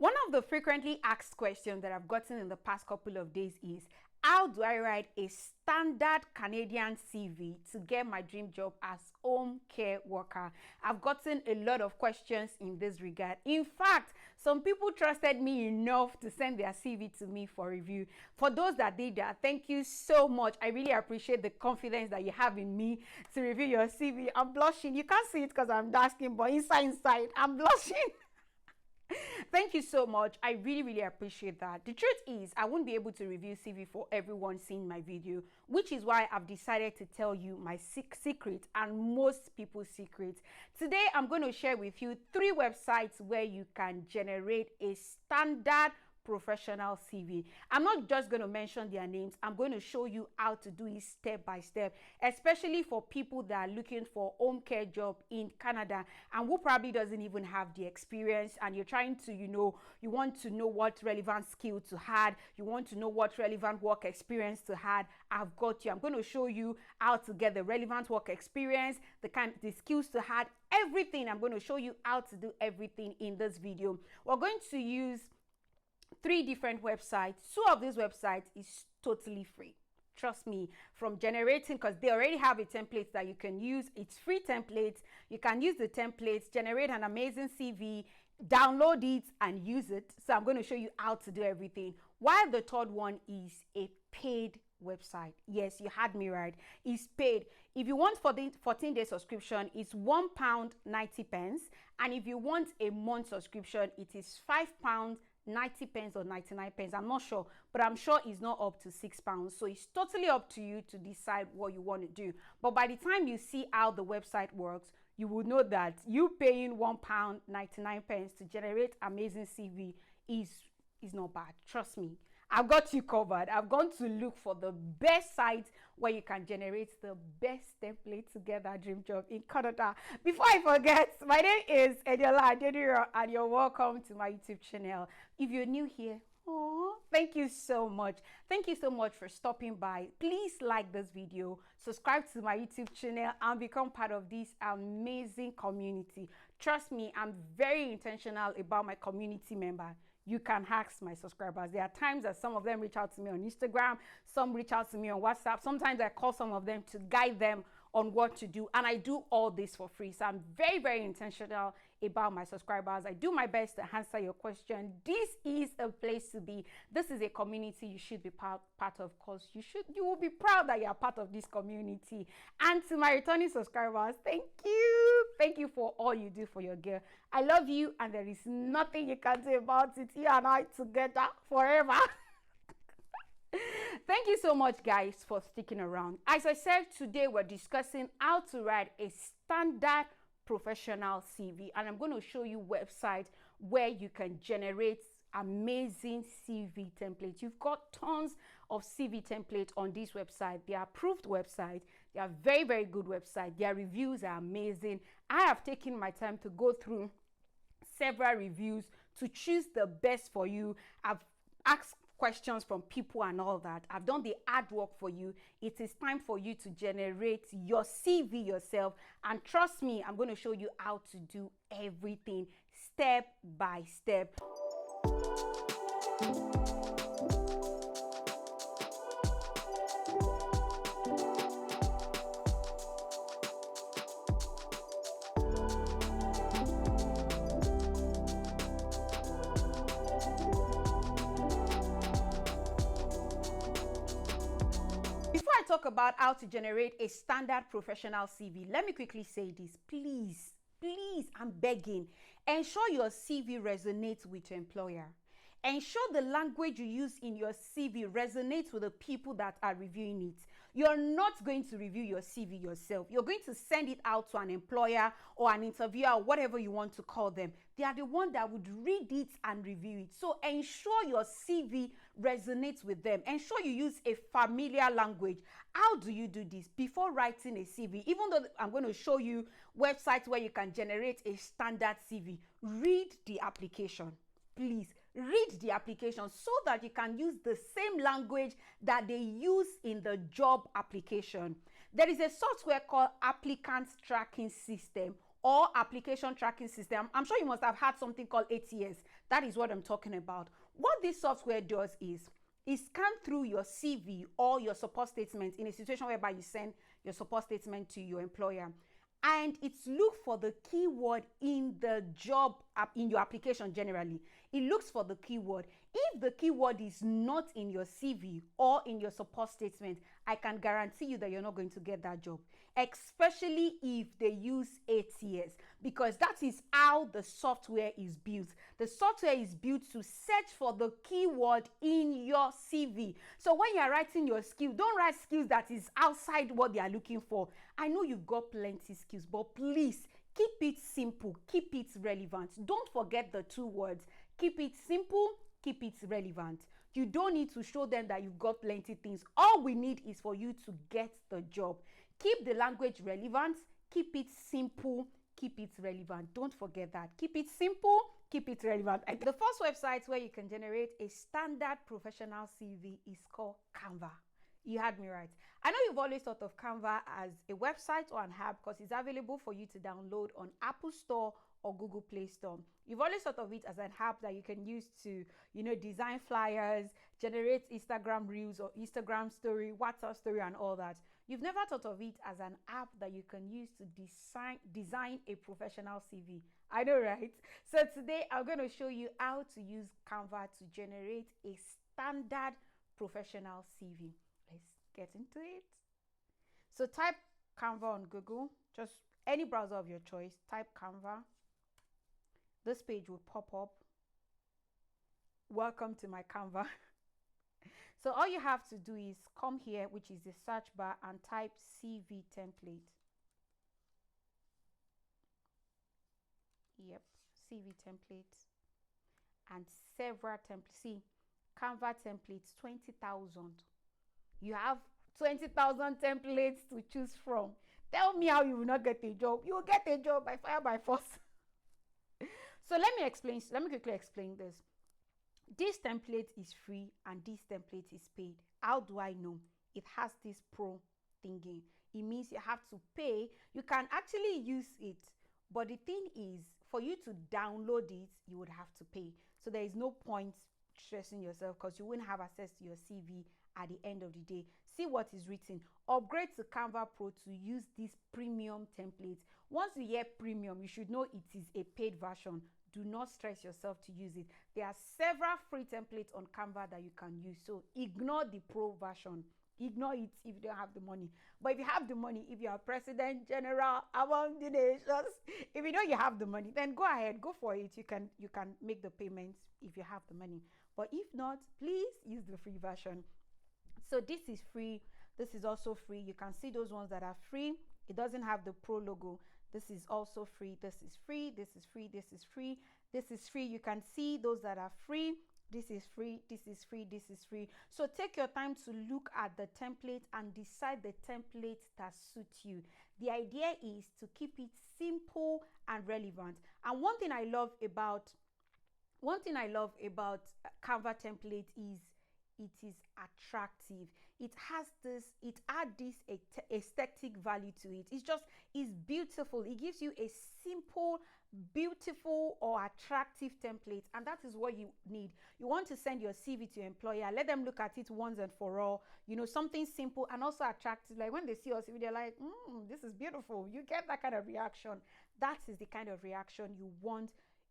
One of the frequently asked questions that I've gotten in the past couple of days is, how do I write a standard Canadian CV to get my dream job as home care worker? I've gotten a lot of questions in this regard. In fact, some people trusted me enough to send their CV to me for review. For those that did that, thank you so much. I really appreciate the confidence that you have in me to review your CV. I'm blushing. You can't see it because I'm dark-skinned, but inside, I'm blushing. Thank you so much. I really appreciate that. The truth is, I won't be able to review CV for everyone seeing my video, which is why I've decided to tell you my secret and most people's secret. Today, I'm going to share with you 3 websites where you can generate a standard professional CV. I'm not just going to mention their names. I'm going to show you how to do it step by step, especially for people that are looking for home care job in Canada and who probably doesn't even have the experience, and you're trying to, you want to know what relevant skill to add, you want to know what relevant work experience to add. I've got you. I'm going to show you how to get the relevant work experience, the skills to add, everything. I'm going to show you how to do everything in this video. We're going to use 3 different websites. 2 of these websites is totally free. Trust me, from generating, because they already have a template that you can use. It's free templates. You can use the templates, generate an amazing CV, download it and use it. So I'm going to show you how to do everything. While the third one is a paid website. Yes, you had me right. It's paid. If you want for the 14-day subscription, it's £1.90, and if you want a month subscription, it is £5.90 or 99 pence. I'm not sure, but I'm sure it's not up to £6. So it's totally up to you to decide what you want to do. But by the time you see how the website works, you will know that you paying £1.99 to generate amazing CV is not bad. Trust me, I've got you covered. I've gone to look for the best site where you can generate the best template to get that dream job in Canada. Before I forget, my name is Eniola Adediro, and you're welcome to my YouTube channel. If you're new here, thank you so much. Thank you so much for stopping by. Please like this video, subscribe to my YouTube channel, and become part of this amazing community. Trust me, I'm very intentional about my community member. You can ask my subscribers. There are times that some of them reach out to me on Instagram, some reach out to me on WhatsApp. Sometimes I call some of them to guide them on what to do, and I do all this for free. So I'm very intentional about my subscribers. I do my best to answer your question. This is a place to be. This is a community you should be part of, because you will be proud that you are part of this community. And to my returning subscribers, thank you for all you do for your girl. I love you, and there is nothing you can do about it. You and I together forever. Thank you so much, guys, for sticking around. As I said, today we're discussing how to write a standard professional CV, and I'm going to show you websites where you can generate amazing CV templates. You've got tons of CV templates on this website. They are approved websites. They are very good websites. Their reviews are amazing. I have taken my time to go through several reviews to choose the best for you. I've asked questions from people and all that. I've done the hard work for you. It is time for you to generate your CV yourself, and trust me, I'm going to show you how to do everything step by step. Talk about how to generate a standard professional CV. Let me quickly say this. Please, I'm begging. Ensure your CV resonates with your employer. Ensure the language you use in your CV resonates with the people that are reviewing it. You're not going to review your CV yourself. You're going to send it out to an employer or an interviewer, or whatever you want to call them. They are the one that would read it and review it. So ensure your CV resonates with them. Ensure you use a familiar language. How do you do this? Before writing a CV, even though I'm going to show you websites where you can generate a standard CV, read the application. Please read the application so that you can use the same language that they use in the job application. There is a software called Applicant Tracking System, or application tracking system. I'm sure you must have had something called ATS. That is what I'm talking about. What this software does is it scans through your CV or your support statement in a situation whereby you send your support statement to your employer, and it's look for the keyword in the job in your application. Generally, it looks for the keyword. If the keyword is not in your CV or in your support statement, I can guarantee you that you're not going to get that job, especially if they use ATS, because that is how the software is built. The software is built to search for the keyword in your CV. So when you're writing your skill, don't write skills that is outside what they are looking for. I know you've got plenty skills, but please keep it simple, keep it relevant. Don't forget the two words. Keep it simple, keep it relevant. You don't need to show them that you've got plenty things. All we need is for you to get the job. Keep the language relevant, keep it simple, keep it relevant. Don't forget that. Keep it simple, keep it relevant. The first website where you can generate a standard professional CV is called Canva. You had me right. I know you've always thought of Canva as a website or an app because it's available for you to download on Apple Store or Google Play Store. You've always thought of it as an app that you can use to, design flyers, generate Instagram reels or Instagram story, WhatsApp story, and all that. You've never thought of it as an app that you can use to design a professional CV. I know, right? So today I'm going to show you how to use Canva to generate a standard professional CV. Let's get into it. So type Canva on Google, just any browser of your choice. Type Canva. This page will pop up. Welcome to my Canva. So all you have to do is come here, which is the search bar, and type CV template. Yep, CV template. And several templates. See, Canva templates, 20,000. You have 20,000 templates to choose from. Tell me how you will not get a job. You will get a job by fire by force. So let me quickly explain this. This template is free and this template is paid. How do I know? It has this pro thingy. It means you have to pay. You can actually use it, but the thing is, for you to download it, you would have to pay. So there is no point stressing yourself because you won't have access to your CV at the end of the day. See what is written. Upgrade to Canva Pro to use this premium template. Once you hear premium, you should know it is a paid version. Do not stress yourself to use it. There are several free templates on Canva that you can use. So ignore the pro version. Ignore it if you don't have the money. But if you have the money, if you are president, general, among the nations, if you know you have the money, then go ahead, go for it. You can make the payments if you have the money. But if not, please use the free version. So this is free. This is also free. You can see those ones that are free. It doesn't have the pro logo. This is also free. This is free. This is free. This is free. This is free. You can see those that are free. This is free. This is free. This is free. So take your time to look at the template and decide the template that suits you. The idea is to keep it simple and relevant. And one thing I love about Canva template is it is attractive. It adds this aesthetic value to it. It's beautiful. It gives you a simple, beautiful or attractive template, and that is what you need. You want to send your CV to your employer, let them look at it once and for all. Something simple and also attractive. Like when they see your CV, they're like, this is beautiful. You get that kind of reaction. That is the kind of reaction you want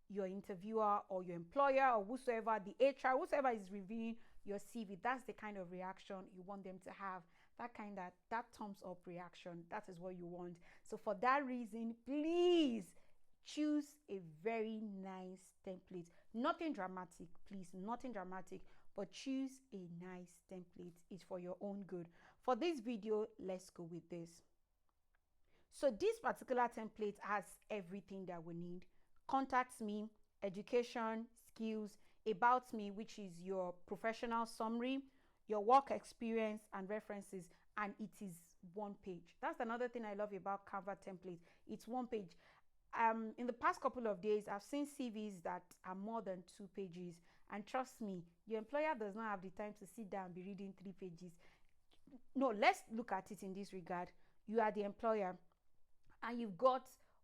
your interviewer or your employer or whosoever, the HR, whosoever is reviewing your CV, that's the kind of reaction you want them to have. That thumbs up reaction, that is what you want. So for that reason, please choose a very nice template. Nothing dramatic, please, nothing dramatic, but choose a nice template. It's for your own good. For this video, let's go with this. So this particular template has everything that we need. Contact me, education, skills, about me, which is your professional summary, your work experience and references, and it is one page. That's another thing I love about Canva template. It's one page. In the past couple of days, I've seen CVs that are more than 2 pages, and trust me, your employer does not have the time to sit down and be reading 3 pages. No, let's look at it in this regard. You are the employer and you've got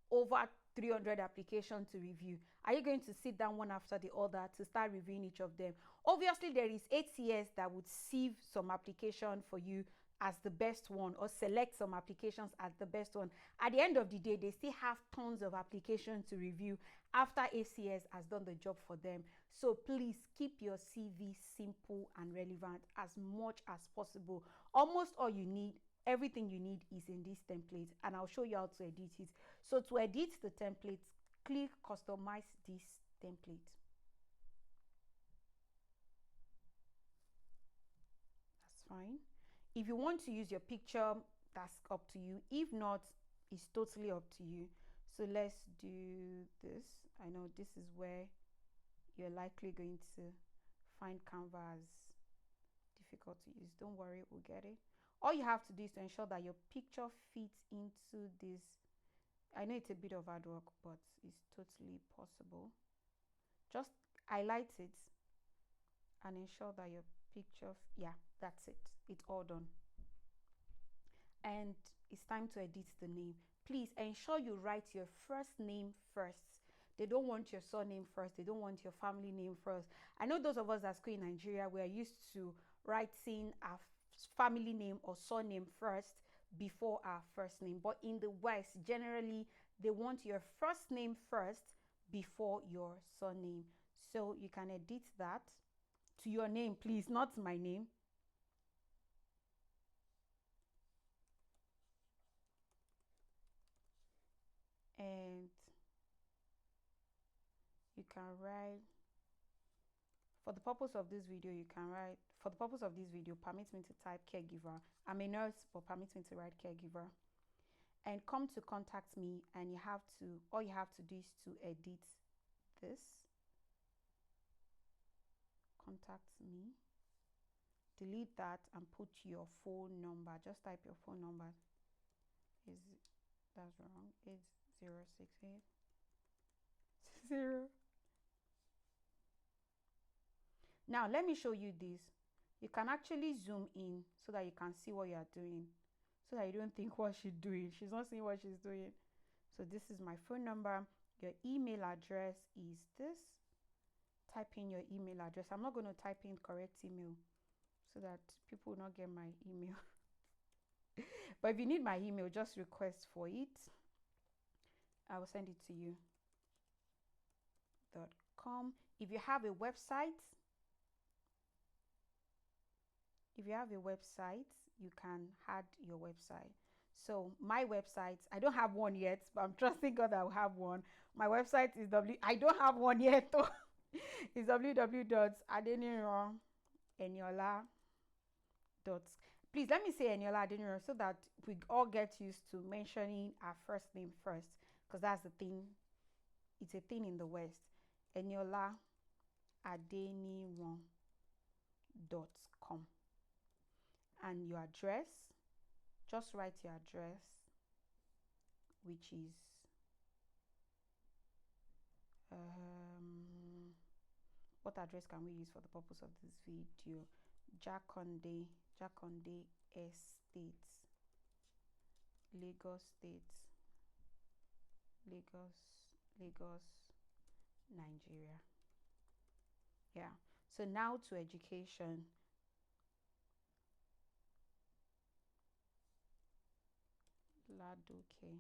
over 300 applications to review? Are you going to sit down one after the other to start reviewing each of them? Obviously, there is ATS that would sieve some application for you as the best one, or select some applications as the best one. At the end of the day, they still have tons of applications to review after ACS has done the job for them. So please keep your CV simple and relevant as much as possible. Almost all you need, everything you need is in this template, and I'll show you how to edit it. So to edit the template, click customize this template. That's fine. If you want to use your picture, that's up to you. If not, it's totally up to you. So let's do this. I know this is where you're likely going to find Canva as difficult to use. Don't worry, we'll get it. All you have to do is to ensure that your picture fits into this. I know it's a bit of hard work, but it's totally possible. Just highlight it and ensure that your picture, yeah, that's it. It's all done. And it's time to edit the name. Please ensure you write your first name first. They don't want your surname first. They don't want your family name first. I know those of us that school in Nigeria, we are used to writing our family name or surname first before our first name. But in the West, generally, they want your first name first before your surname. So you can edit that to your name, please, not my name. And you can write, for the purpose of this video, you can write, for the purpose of this video, permit me to type caregiver. I'm a nurse, but permit me to write caregiver. And come to contact me, and you have to, all you have to do is to edit this. Contact me. Delete that and put your phone number. Just type your phone number. That's wrong. 8068 0. Now let me show you this. You can actually zoom in so that you can see what you are doing, so that you don't think what she's doing. She's not seeing what she's doing. So this is my phone number. Your email address is this. Type in your email address. I'm not going to type in correct email so that people will not get my email. But if you need my email, just request for it. I will send it to you. .com. If you have a website, you can add your website. So my website, I don't have one yet, but I'm trusting God I'll have one. My website is I don't have one yet though. It's www.adeniran.eniola. Please let me say Eniola Adeniran so that we all get used to mentioning our first name first, because that's the thing. It's a thing in the West. Eniola Adeniran.com. And your address, just write your address, which is what address can we use for the purpose of this video? Jakonde Estate, Lagos State, Lagos, Nigeria. Yeah. So now to education. Ladoke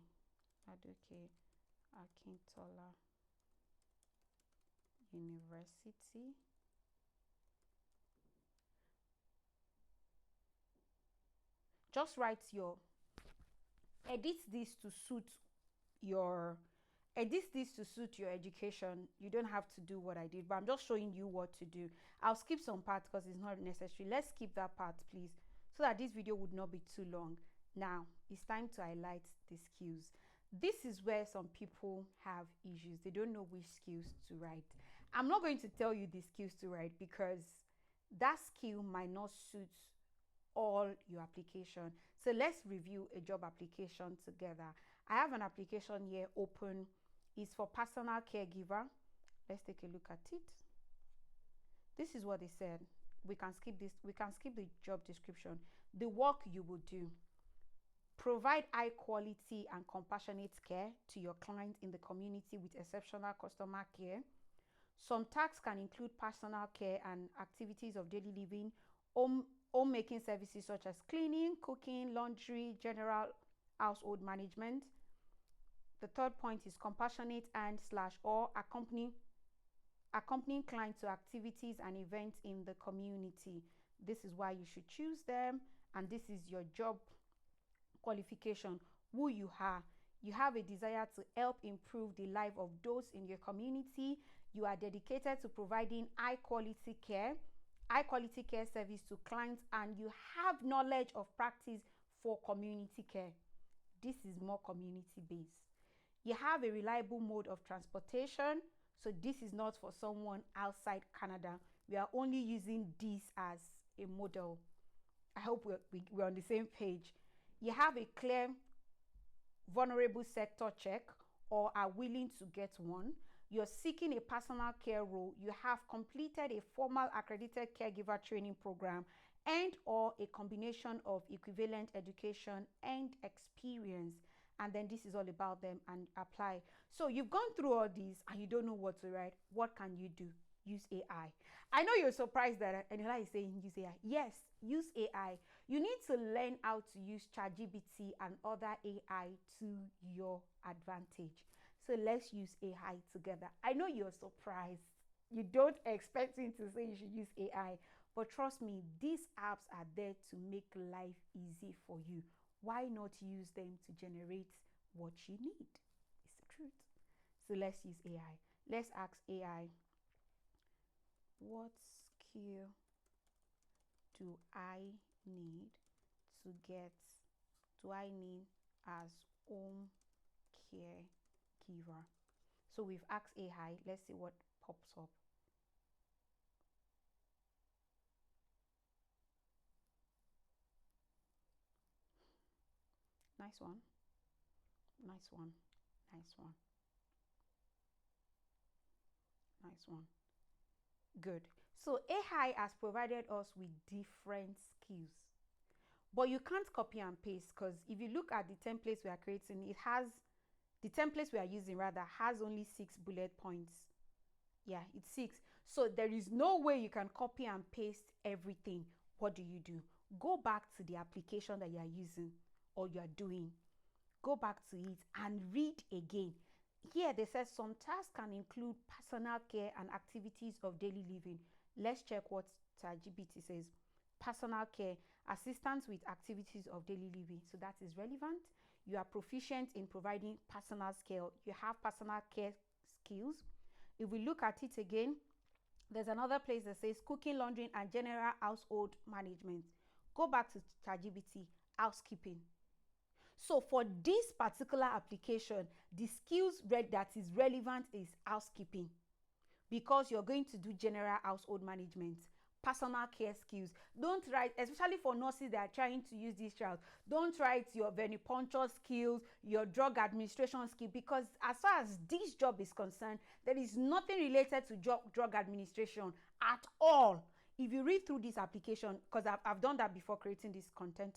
Akintola University. Just write your, edit this to suit your education. You don't have to do what I did, but I'm just showing you what to do. I'll skip some parts because it's not necessary. Let's skip that part, please, so that this video would not be too long. Now it's time to highlight the skills. This is where some people have issues. They don't know which skills to write. I'm not going to tell you the skills to write because that skill might not suit all your application. So let's review a job application together. I have an application here open. It's for personal caregiver. Let's take a look at it. This is what they said. We can skip this. We can skip the job description. The work you will do. Provide high quality and compassionate care to your client in the community with exceptional customer care. Some tasks can include personal care and activities of daily living, homemaking services such as cleaning, cooking, laundry, general household management. The third point is compassionate and / or accompanying clients to activities and events in the community. This is why you should choose them, and this is your job qualification, who you are. You have a desire to help improve the life of those in your community. You are dedicated to providing high quality care service to clients, and you have knowledge of practice for community care. This is more community based. You have a reliable mode of transportation. So this is not for someone outside Canada. We are only using this as a model. I hope we're on the same page. You have a clear vulnerable sector check or are willing to get one. You're seeking a personal care role. You have completed a formal accredited caregiver training program and or a combination of equivalent education and experience. And then this is all about them and apply. So you've gone through all these and you don't know what to write. What can you do? Use AI. I know you're surprised that Anila is saying use AI. Yes, use AI. You need to learn how to use ChatGPT and other AI to your advantage. So let's use AI together. I know you're surprised. You don't expect me to say you should use AI, but trust me, these apps are there to make life easy for you. Why not use them to generate what you need? It's the truth. So let's use AI. Let's ask AI, what skill do I need as home caregiver? So we've asked AI. Let's see what pops up. Nice one. Nice one. Nice one. Nice one. Good. So AI has provided us with different skills, but you can't copy and paste, because if you look at the templates we are creating, the templates we are using has only 6 bullet points. Yeah, it's 6. So there is no way you can copy and paste everything. What do? Go back to the application that you are using or you are doing. Go back to it and read again. Here they said some tasks can include personal care and activities of daily living. Let's check what ChatGPT says. Personal care, assistance with activities of daily living. So that is relevant. You are proficient in providing personal care. You have personal care skills. If we look at it again, there's another place that says cooking, laundry, and general household management. Go back to ChatGPT, housekeeping. So for this particular application, the skills that is relevant is housekeeping, because you're going to do general household management, personal care skills. Don't write, especially for nurses that are trying to use this child, don't write your venipuncture skills, your drug administration skill, because as far as this job is concerned, there is nothing related to drug administration at all. If you read through this application, because I've done that before creating this content,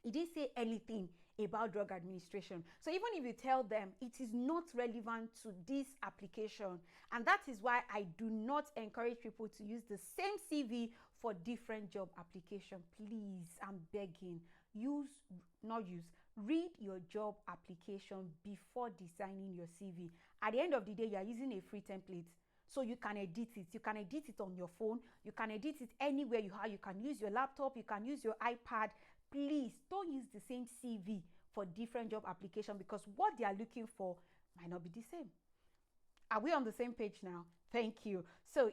it didn't say anything about drug administration. So even if you tell them, it is not relevant to this application. And that is why I do not encourage people to use the same CV for different job application. Please, I'm begging. Read your job application before designing your CV. At the end of the day, you are using a free template. So you can edit it. You can edit it on your phone. You can edit it anywhere you are. You can use your laptop. You can use your iPad. Please don't use the same CV for different job application, because what they are looking for might not be the same. Are we on the same page now? Thank you. So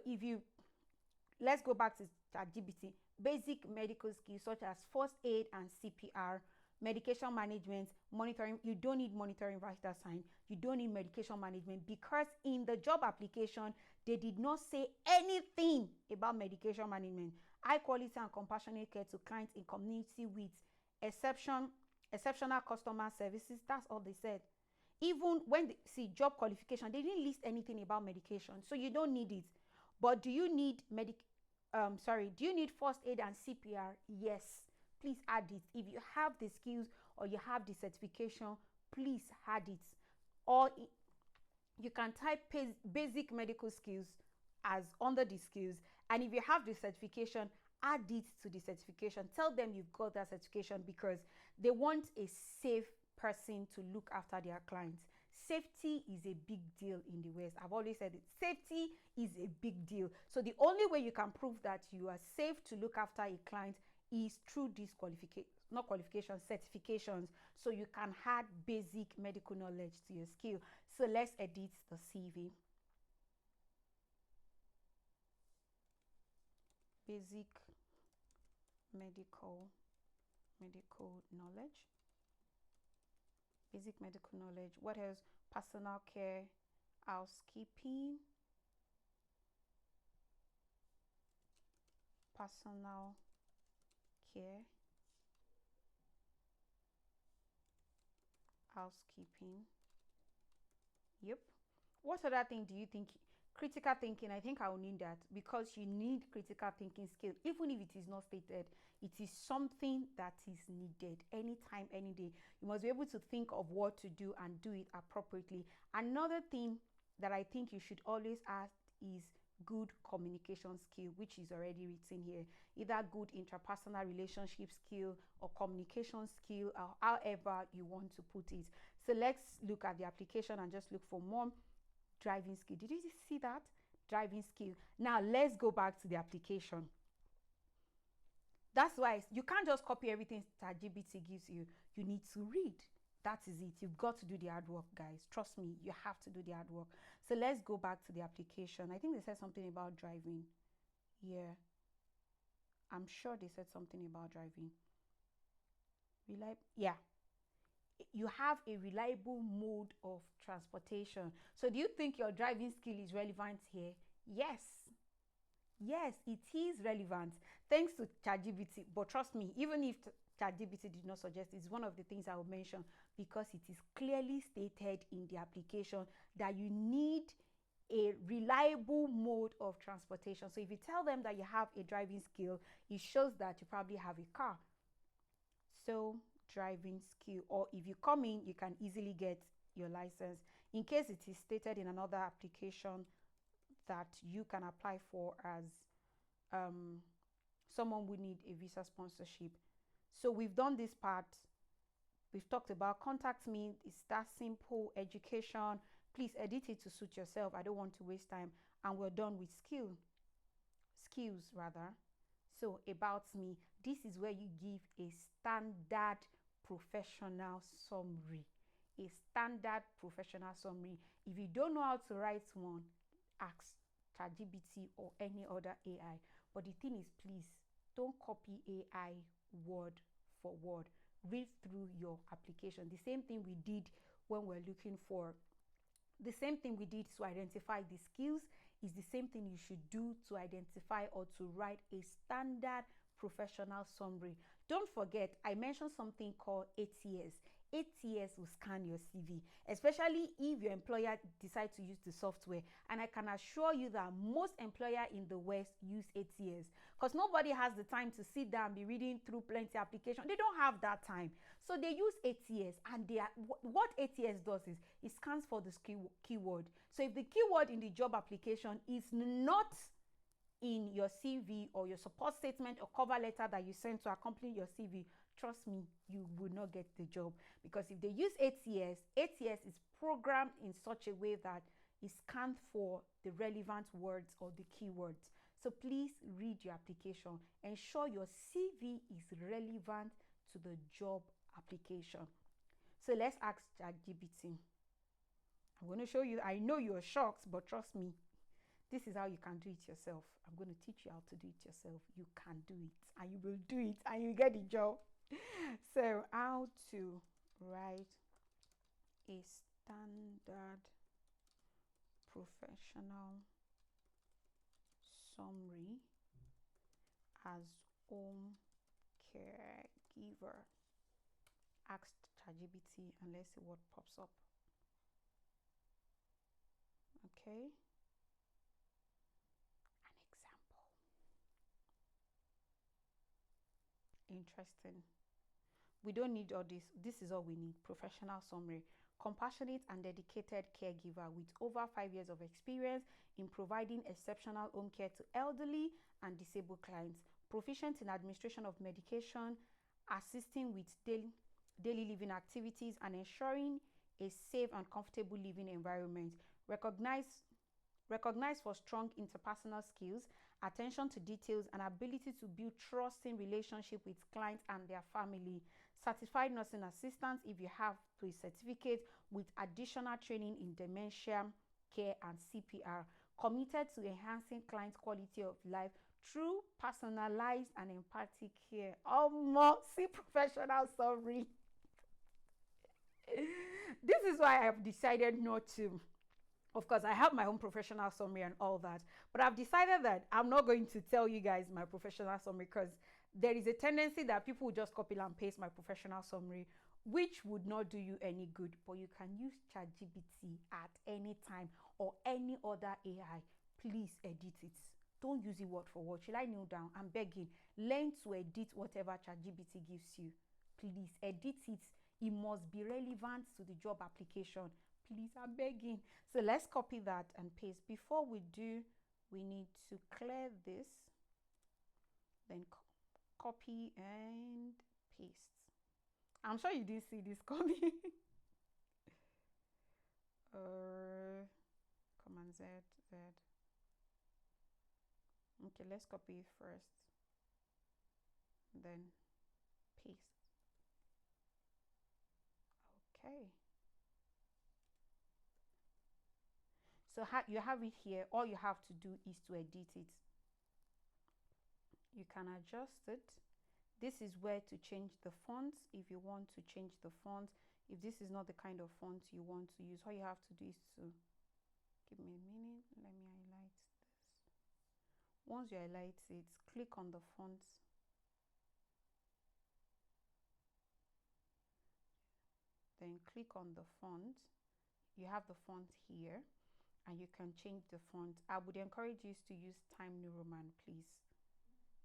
let's go back to ChatGPT. Basic medical skills such as first aid and CPR, medication management, monitoring. You don't need monitoring vital sign. You don't need medication management, because in the job application, they did not say anything about medication management. High quality and compassionate care to clients in community with exceptional customer services. That's all they said. Even when they see job qualification, they didn't list anything about medication, so you don't need it. But do you need do you need first aid and CPR? Yes, please add it. If you have the skills or you have the certification, please add it. Or you can type basic medical skills as under the skills, and if you have the certification, add it to the certification. Tell them you've got that certification, because they want a safe person to look after their clients. Safety is a big deal in the West. I've always said it. Safety is a big deal. So the only way you can prove that you are safe to look after a client is through these certifications. So you can add basic medical knowledge to your skill. So let's edit the CV. Basic medical knowledge. Basic medical knowledge. What else? Personal care, housekeeping, personal care, housekeeping. Yep. What other thing do you think? Critical thinking. I think I will need that, because you need critical thinking skill. Even if it is not stated, it is something that is needed anytime, any day. You must be able to think of what to do and do it appropriately. Another thing that I think you should always ask is good communication skill, which is already written here. Either good interpersonal relationship skill or communication skill, or however you want to put it. So let's look at the application and just look for more. Driving skill. Did you see that? Driving skill. Now let's go back to the application. That's why you can't just copy everything ChatGPT gives you. You need to read. That is it. You've got to do the hard work, guys. Trust me, you have to do the hard work. So let's go back to the application. I think they said something about driving. Yeah. I'm sure they said something about driving. Yeah. You have a reliable mode of transportation. So do you think your driving skill is relevant here? Yes. Yes, it is relevant thanks to ChatGPT. But trust me, even if ChatGPT did not suggest, it's one of the things I will mention, because it is clearly stated in the application that you need a reliable mode of transportation. So if you tell them that you have a driving skill, it shows that you probably have a car. So driving skill, or if you come in, you can easily get your license. In case it is stated in another application that you can apply for as someone who need a visa sponsorship. So we've done this part. We've talked about contact me. It's that simple. Education, please edit it to suit yourself. I don't want to waste time. And we're done with skills rather. So about me, this is where you give a standard professional summary. A standard professional summary. If you don't know how to write one, ask ChatGPT or any other AI. But the thing is, please don't copy AI word for word. Read through your application. The same thing we did when we're looking for, the same thing we did to identify the skills is the same thing you should do to identify or to write a standard professional summary. Don't forget, I mentioned something called ATS. ATS will scan your CV, especially if your employer decides to use the software. And I can assure you that most employers in the West use ATS, because nobody has the time to sit down and be reading through plenty of applications. They don't have that time. So they use ATS, and what ATS does is it scans for the keyword. So if the keyword in the job application is not in your CV or your support statement or cover letter that you send to accompany your CV, trust me, you will not get the job. Because if they use ATS, ATS is programmed in such a way that it scans for the relevant words or the keywords. So please read your application. Ensure your CV is relevant to the job application. So let's ask ChatGPT. I'm going to show you. I know you're shocked, but trust me, this is how you can do it yourself. I'm going to teach you how to do it yourself. You can do it, and you will do it, and you get the job. So how to write a standard professional summary as home caregiver. Ask ChatGPT and let's see what pops up. Okay. An example. Interesting. We don't need all this. This is all we need. Professional summary. Compassionate and dedicated caregiver with over 5 years of experience in providing exceptional home care to elderly and disabled clients. Proficient in administration of medication, assisting with daily living activities, and ensuring a safe and comfortable living environment. Recognized for strong interpersonal skills, attention to details, and ability to build trusting relationship with clients and their family. Certified nursing assistant if you have a certificate with additional training in dementia care and CPR. Committed to enhancing client quality of life through personalized and empathic care. See professional summary. This is why I have decided not to. Of course, I have my own professional summary and all that, but I've decided that I'm not going to tell you guys my professional summary because there is a tendency that people will just copy and paste my professional summary, which would not do you any good. But you can use ChatGPT at any time or any other AI. Please edit it. Don't use it word for word. Should I kneel down? I'm begging. Learn to edit whatever ChatGPT gives you. Please edit it. It must be relevant to the job application. Please, I'm begging. So let's copy that and paste. Before we do, we need to clear this. Then copy and paste. I'm sure you didn't see this coming. Command Z. Okay, let's copy it first. Then paste. Okay. So you have it here. All you have to do is to edit it. You can adjust it. This is where to change the fonts if you want to change the font. If this is not the kind of font you want to use, all you have to do is to give me a minute. Let me highlight this. Once you highlight it, click on the font. Then click on the font. You have the font here and you can change the font. I would encourage you to use Times New Roman, please.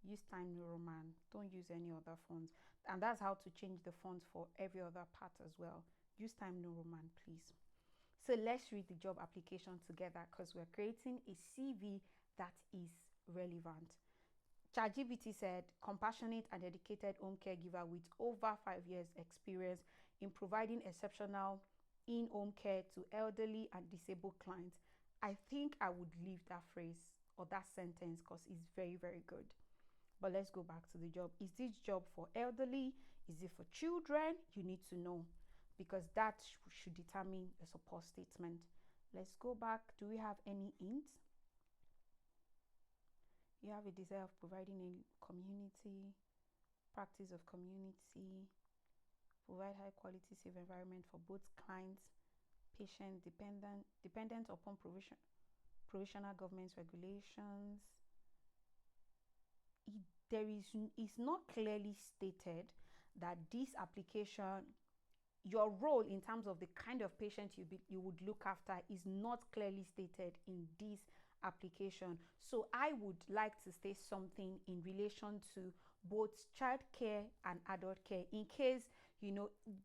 Use Times New Roman. Don't use any other fonts. And that's how to change the font for every other part as well. Use Times New Roman, please. So let's read the job application together because we're creating a CV that is relevant. ChatGPT said, compassionate and dedicated home caregiver with over 5 years experience in providing exceptional in-home care to elderly and disabled clients. I think I would leave that phrase or that sentence because it's very, very good. But let's go back to the job. Is this job for elderly? Is it for children? You need to know because that should determine the support statement. Let's go back. Do we have any hints? You have a desire of providing a community, practice of community, provide high quality, safe environment for both clients, patient, dependent upon provisional government regulations. It's not clearly stated that this application, your role in terms of the kind of patient you would look after is not clearly stated in this application. So I would like to say something in relation to both child care and adult care in case,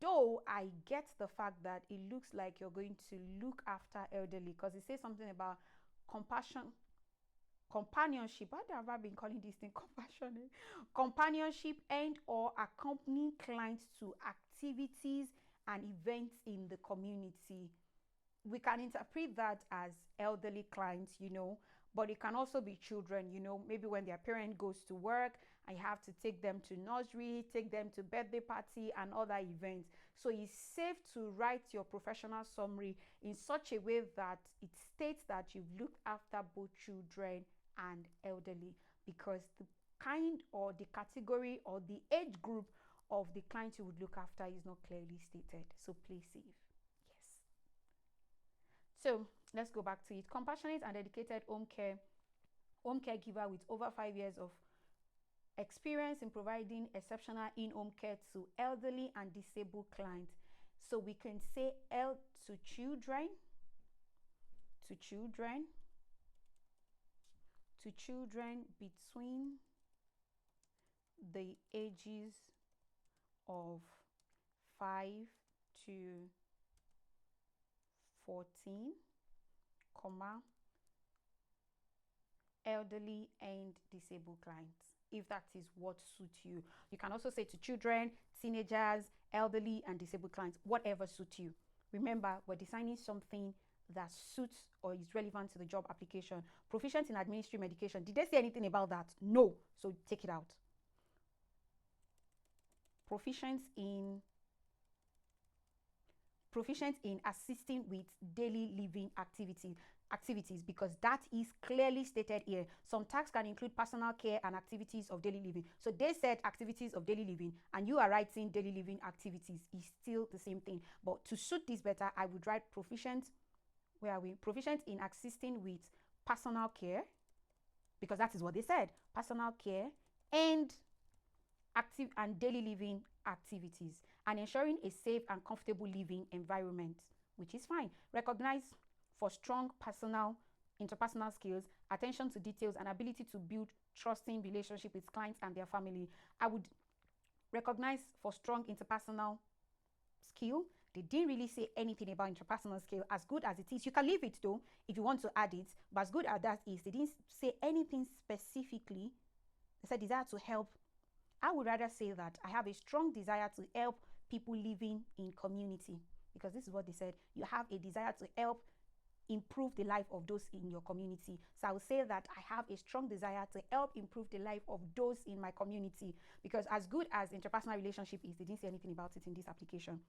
though I get the fact that it looks like you're going to look after elderly because it says something about companionship. Why have I been calling this thing compassionate? Companionship and or accompanying clients to activities and events in the community. We can interpret that as elderly clients, but it can also be children, maybe when their parent goes to work and you have to take them to nursery, take them to birthday party and other events. So it's safe to write your professional summary in such a way that it states that you've looked after both children and elderly because the kind or the category or the age group of the client you would look after is not clearly stated. So play safe. Yes. So let's go back to it. Compassionate and dedicated home caregiver with over 5 years of experience in providing exceptional in-home care to elderly and disabled clients. So we can say to children between the ages of 5 to 14, comma, elderly and disabled clients, if that is what suits you. You can also say to children, teenagers, elderly and disabled clients, whatever suits you. Remember, we're designing something that suits or is relevant to the job application. Proficient in administering medication. Did they say anything about that? No. So take it out. Proficient in assisting with daily living activities, because that is clearly stated here. Some tasks can include personal care and activities of daily living. So they said activities of daily living and you are writing daily living activities. Is still the same thing. But to suit this better, I would write proficient. Where are we? Proficient in assisting with personal care, because that is what they said. Personal care and active and daily living activities, and ensuring a safe and comfortable living environment, which is fine. Recognized for strong interpersonal skills, attention to details, and ability to build trusting relationship with clients and their family. I would recognize for strong interpersonal skill. They didn't really say anything about interpersonal skill. As good as it is, you can leave it though if you want to add it, but as good as that is, they didn't say anything specifically. They said desire to help. I would rather say that I have a strong desire to help people living in community, because this is what they said. You have a desire to help improve the life of those in your community. So I would say that I have a strong desire to help improve the life of those in my community, because as good as interpersonal relationship is, they didn't say anything about it in this application.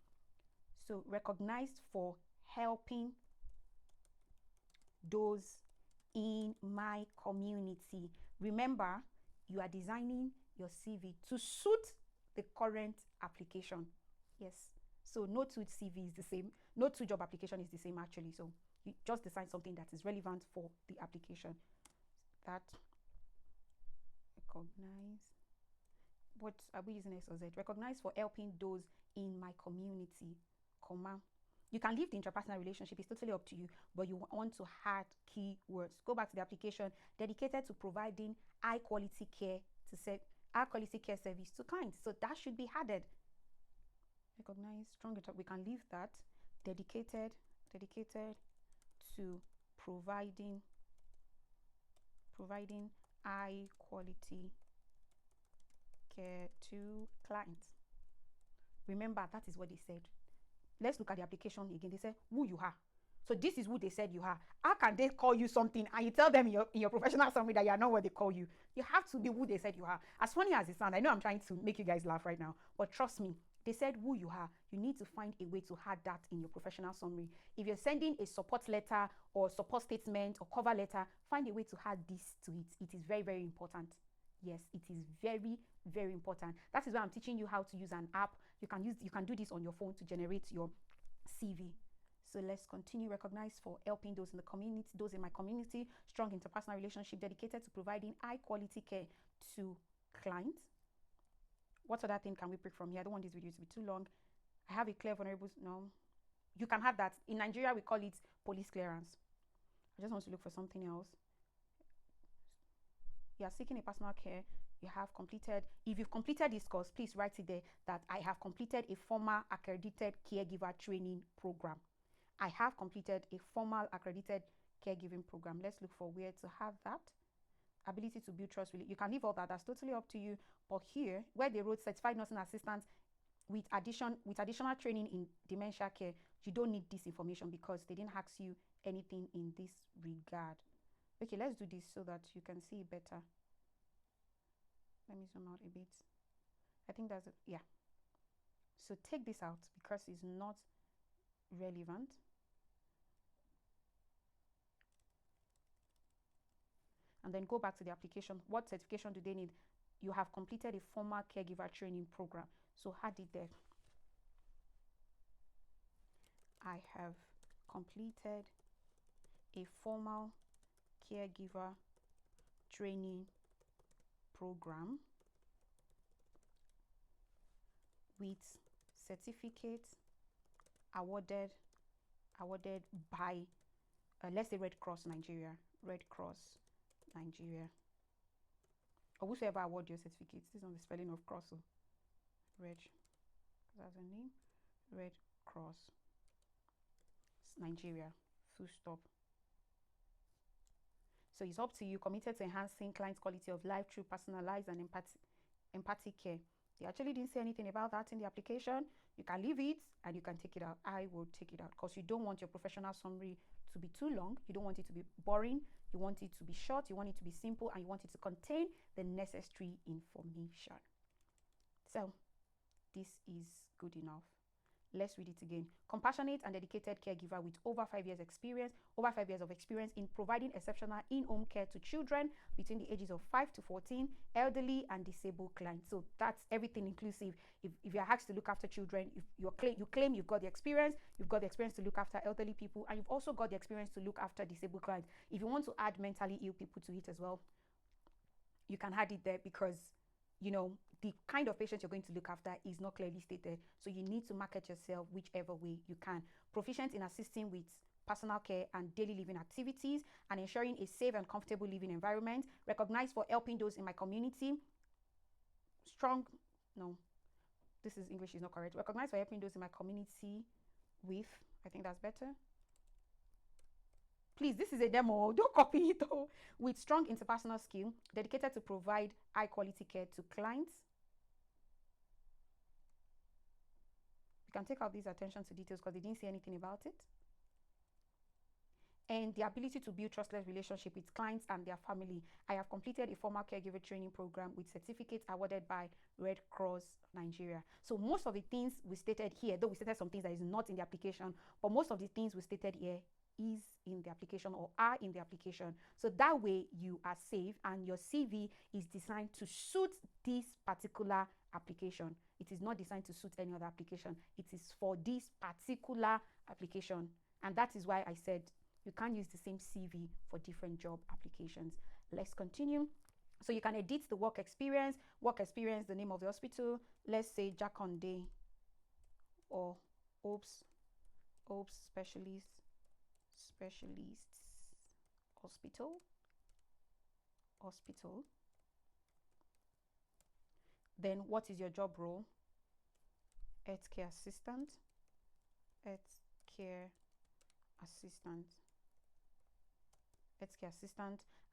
So recognized for helping those in my community. Remember, you are designing your CV to suit the current application. Yes. So no two CV is the same. No two job application is the same actually. So you just design something that is relevant for the application. That recognize. What are we using X or Z? Recognize for helping those in my community, comma. You can leave the interpersonal relationship, it's totally up to you, but you want to add keywords. Go back to the application, dedicated to providing high quality care service to clients. So that should be added. Recognize strong, we can leave that. Dedicated to providing high quality care to clients. Remember, that is what they said. Let's look at the application again. They say who you are. So this is who they said you are. How can they call you something and you tell them in your professional summary that you are not what they call you? You have to be who they said you are. As funny as it sounds, I know I'm trying to make you guys laugh right now, but trust me, they said who you are. You need to find a way to add that in your professional summary. If you're sending a support letter or support statement or cover letter, find a way to add this to it. It is very, very important. Yes, it is very, very important. That is why I'm teaching you how to use an app. You can do this on your phone to generate your CV. So let's continue. Recognize for helping those in the community, those in my community, strong interpersonal relationship, dedicated to providing high quality care to clients. What other thing can we pick from here? I don't want this video to be too long. I have a clear vulnerable. No, you can have that. In Nigeria, we call it police clearance. I just want to look for something else. You are seeking a personal care. You have completed. If you've completed this course, please write it there that I have completed a formal accredited caregiver training program. I have completed a formal accredited caregiving program. Let's look for where to have that. Ability to build trust. You can leave all that. That's totally up to you. But here, where they wrote certified nursing assistant with additional training in dementia care, you don't need this information because they didn't ask you anything in this regard. Okay, let's do this so that you can see better. Let me zoom out a bit. I think that's it. Yeah. So take this out because it's not relevant. And then go back to the application. What certification do they need? You have completed a formal caregiver training program. So add it there. I have completed a formal caregiver training program with certificate awarded by let's say Red Cross Nigeria, or whosoever award your certificates. This is not the spelling of cross. Red, that's a name. Red Cross Nigeria, full stop. So it's up to you, committed to enhancing client quality of life through personalized and empathic care. They actually didn't say anything about that in the application. You can leave it and you can take it out. I will take it out because you don't want your professional summary to be too long. You don't want it to be boring. You want it to be short. You want it to be simple, and you want it to contain the necessary information. So this is good enough. Let's read it again. Compassionate and dedicated caregiver with over 5 years of experience in providing exceptional in-home care to children between the ages of 5 to 14, elderly and disabled clients. So that's everything inclusive. If you're asked to look after children, if you claim you've got the experience to look after elderly people, and you've also got the experience to look after disabled clients. If you want to add mentally ill people to it as well, you can add it there, because the kind of patient you're going to look after is not clearly stated. So you need to market yourself whichever way you can. Proficient in assisting with personal care and daily living activities and ensuring a safe and comfortable living environment. Recognized for helping those in my community. This is English is not correct. Recognized for helping those in my community with, I think that's better. Please, this is a demo. Don't copy it all. With strong interpersonal skill, dedicated to provide high quality care to clients. You can take out this attention to details because they didn't say anything about it. And the ability to build trustless relationship with clients and their family. I have completed a formal caregiver training program with certificates awarded by Red Cross Nigeria. So most of the things we stated here, though we stated some things that is not in the application, but most of the things we stated here is in the application or are in the application. So that way you are safe and your CV is designed to suit this particular application. It is not designed to suit any other application. It is for this particular application. And that is why I said you can't use the same CV for different job applications. Let's continue. So you can edit the work experience, the name of the hospital. Let's say Jaconde or Oops Specialists Hospital. Then what is your job role? Healthcare assistant.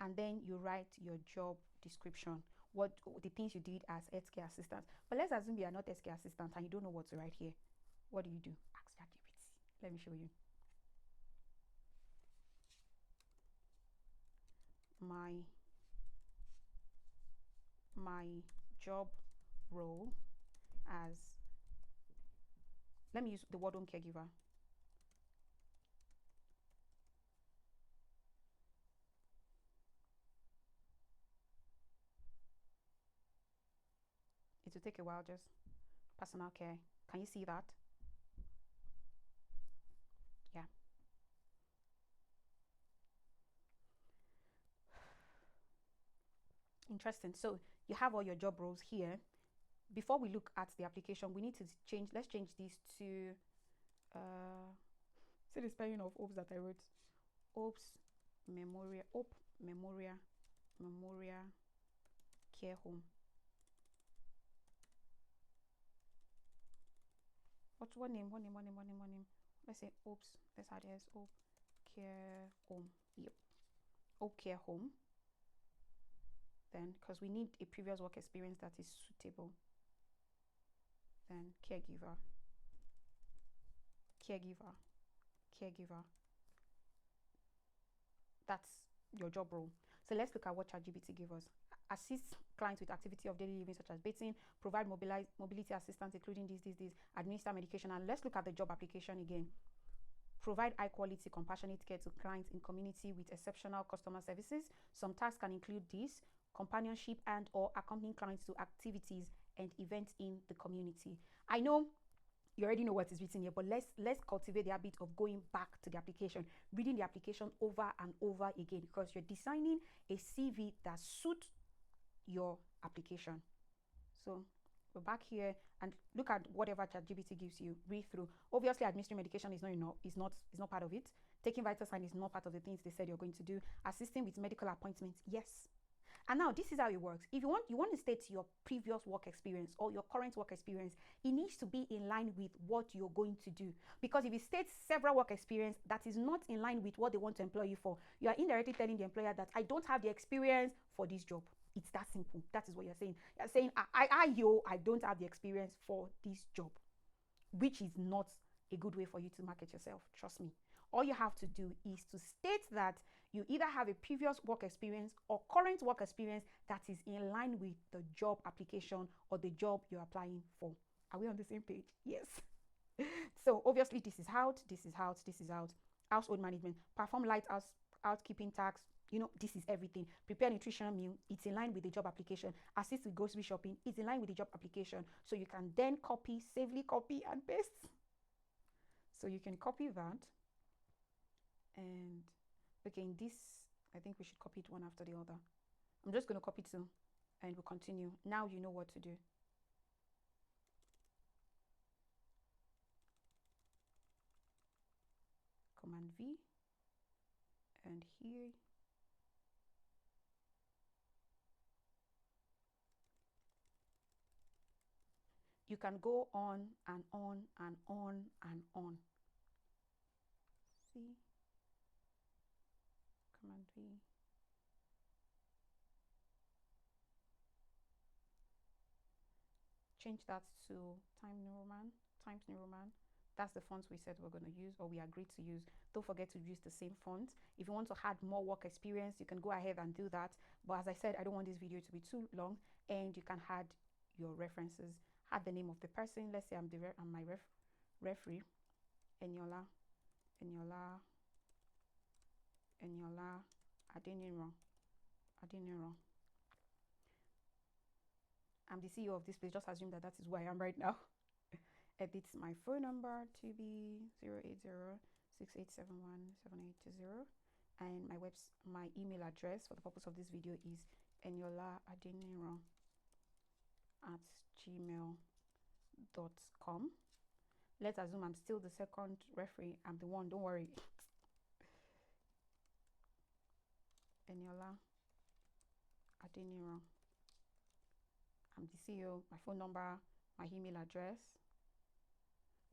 And then you write your job description, what the things you did as healthcare assistant. But let's assume you are not healthcare assistant and you don't know what to write here. What do? Ask ChatGPT. Let me show you. My job role as, let me use the word home caregiver. It will take a while, just personal care. Can you see that? Yeah. Interesting. So you have all your job roles here. Before we look at the application, we need to change, let's change this to see the spelling of Oops that I wrote. Oops Memorial Care Home. What's one name? Let's say Oops. Let's add as Oops Care Home. Yep. Oops Care Home. Then, because we need a previous work experience that is suitable. Then caregiver. That's your job role. So let's look at what ChatGPT gave us. Assist clients with activity of daily living such as bathing, provide mobility assistance including this, administer medication. And let's look at the job application again. Provide high quality compassionate care to clients in community with exceptional customer services. Some tasks can include this: companionship and or accompanying clients to activities and events in the community. I know you already know what is written here, but let's cultivate the habit of going back to the application, reading the application over and over again, because you're designing a CV that suits your application. So we're back here and look at whatever ChatGPT gives you. Read through. Obviously, administering medication is not part of it. Taking vital signs is not part of the things they said you're going to do. Assisting with medical appointments, yes. And now this is how it works. If you want to state your previous work experience or your current work experience, it needs to be in line with what you're going to do. Because if you state several work experience that is not in line with what they want to employ you for, you are indirectly telling the employer that I don't have the experience for this job. It's that simple. That is what you're saying. You're saying I don't have the experience for this job, which is not a good way for you to market yourself. Trust me. All you have to do is to state that you either have a previous work experience or current work experience that is in line with the job application or the job you're applying for. Are we on the same page? Yes. So obviously this is out, this is out, this is out. Household management, perform light housekeeping tasks. You know, this is everything. Prepare nutritional meal. It's in line with the job application. Assist with grocery shopping. It's in line with the job application. So you can then copy, safely copy and paste. So you can copy that. And okay, in this, I think we should copy it one after the other. I'm just going to copy two and we'll continue. Now you know what to do. Command V. And here. You can go on and on and on and on. See? Command V. Change that to Times New Roman. That's the fonts we said we're going to use, or we agreed to use. Don't forget to use the same font. If you want to add more work experience, you can go ahead and do that. But as I said, I don't want this video to be too long, and you can add your references. Add the name of the person. Let's say I'm my referee, Eniola Adeniran. I'm the CEO of this place. Just assume that that is who I am right now. Edit my phone number to be 08068717820, and my email address for the purpose of this video is eniolaadeniran@gmail.com. Let's assume I'm still the second referee. I'm the one, don't worry. Eniola Adeniran. I'm the CEO, my phone number, my email address.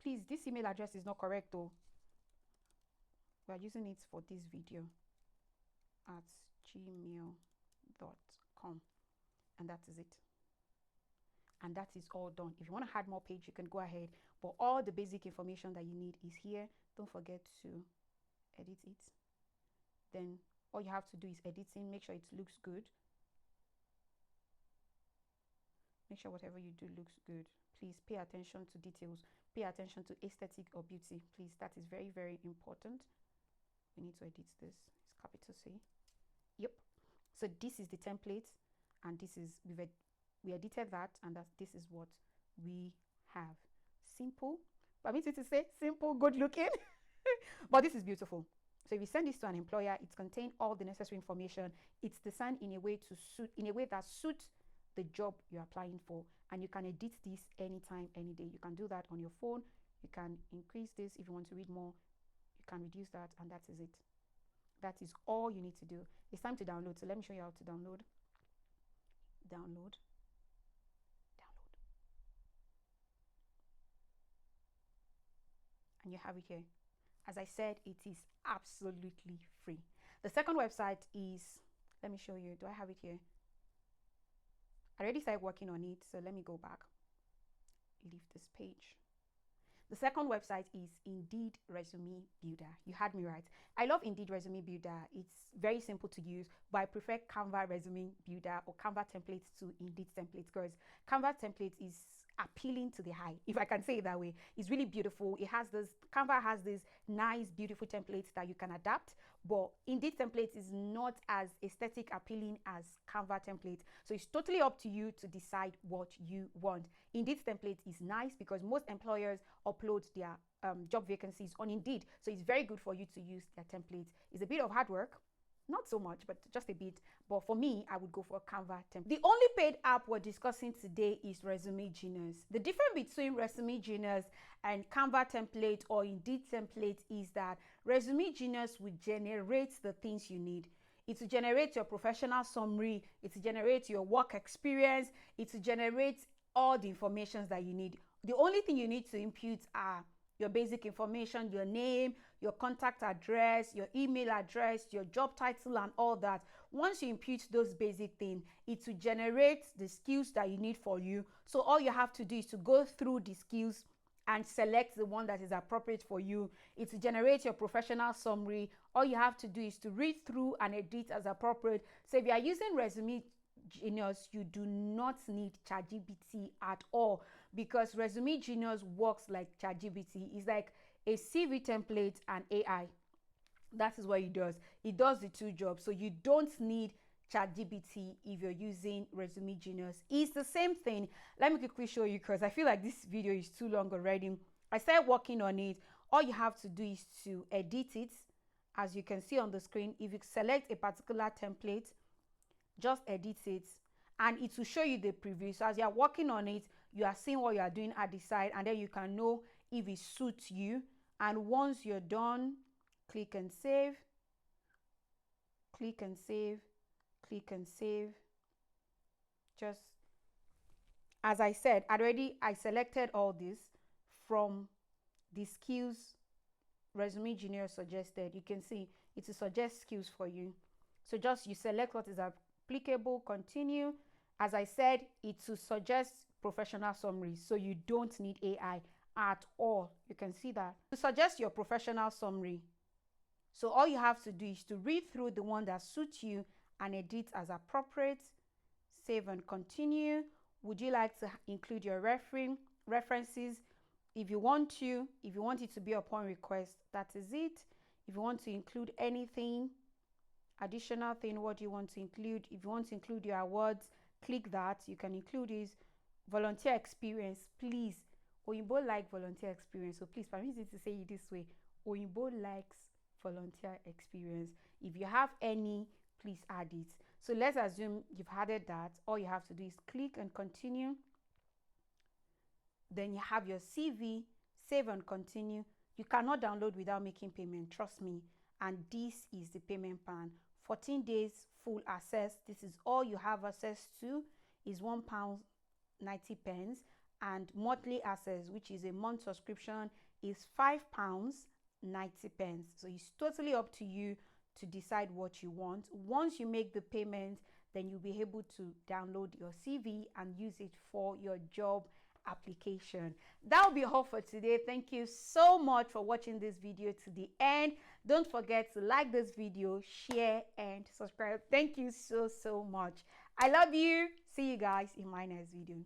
Please, this email address is not correct though. We are using it for this video at gmail.com, and that is it. And that is all done. If you want to add more page, you can go ahead, but all the basic information that you need is here. Don't forget to edit it. Then all you have to do is editing, make sure it looks good. Make sure whatever you do looks good. Please pay attention to details. Pay attention to aesthetic or beauty. Please, that is very, very important. We need to edit this. It's capital C. Yep. So this is the template, and this is, we edited that, and this is what we have. Simple. Permit me to say simple, good looking. But this is beautiful. So if you send this to an employer, it contains all the necessary information. It's designed in a way that suits the job you're applying for, and you can edit this anytime, any day. You can do that on your phone. You can increase this if you want to read more. You can reduce that, and that is it. That is all you need to do. It's time to download. So let me show you how to download. Download. And you have it here. As I said, it is absolutely free. The second website is, let me show you. Do I have it here? I already started working on it, so let me go back. Leave this page. The second website is Indeed Resume Builder. You had me right. I love Indeed Resume Builder. It's very simple to use, but I prefer Canva Resume Builder or Canva templates to Indeed templates, because Canva templates is appealing to the eye, if I can say it that way. It's really beautiful. Canva has this nice, beautiful templates that you can adapt, but Indeed templates is not as aesthetic appealing as Canva templates. So it's totally up to you to decide what you want. Indeed template is nice because most employers upload their job vacancies on Indeed. So it's very good for you to use their templates. It's a bit of hard work. Not so much, but just a bit. But for me, I would go for a Canva template. The only paid app we're discussing today is Resume Genius. The difference between Resume Genius and Canva template or Indeed template is that Resume Genius will generate the things you need. It will generate your professional summary. It will generate your work experience. It will generate all the information that you need. The only thing you need to input are your basic information, your name, your contact address, your email address, your job title, and all that. Once you input those basic things, it will generate the skills that you need for you. So all you have to do is to go through the skills and select the one that is appropriate for you. It will generate your professional summary. All you have to do is to read through and edit as appropriate. So if you are using Resume Genius, you do not need ChatGPT at all, because Resume Genius works like ChatGPT. It's like a CV template and AI. That is what it does. It does the two jobs. So you don't need ChatGPT if you're using Resume Genius. It's the same thing. Let me quickly show you, because I feel like this video is too long already. I started working on it. All you have to do is to edit it. As you can see on the screen, if you select a particular template, just edit it and it will show you the preview. So as you're working on it, you are seeing what you are doing at the side, and then you can know if it suits you. And once you're done, click and save, click and save, click and save. Just as I said already, I selected all this from the skills Resume Genius suggested. You can see it will suggest skills for you. So just you select what is applicable, continue. As I said, it will suggest professional summaries, so you don't need AI at all. You can see that. To suggest your professional summary, so all you have to do is to read through the one that suits you and edit as appropriate. Save and continue. Would you like to include your references? If you want it to be upon request, that is it. If you want to include anything, additional thing, what do you want to include? If you want to include your awards, click that. You can include is volunteer experience. Please, Oyinbo like volunteer experience, so please permit me to say it this way. Oyinbo likes volunteer experience. If you have any, please add it. So let's assume you've added that. All you have to do is click and continue. Then you have your CV. Save and continue. You cannot download without making payment, trust me. And this is the payment plan. 14 days full access. This is all you have access to, is £1.90, and monthly access, which is a month subscription, is £5.90. So it's totally up to you to decide what you want. Once you make the payment, then you'll be able to download your CV and use it for your job application. That will be all for today. Thank you so much for watching this video to the end. Don't forget to like this video, share, and subscribe. Thank you so much. I love you. See you guys in my next video.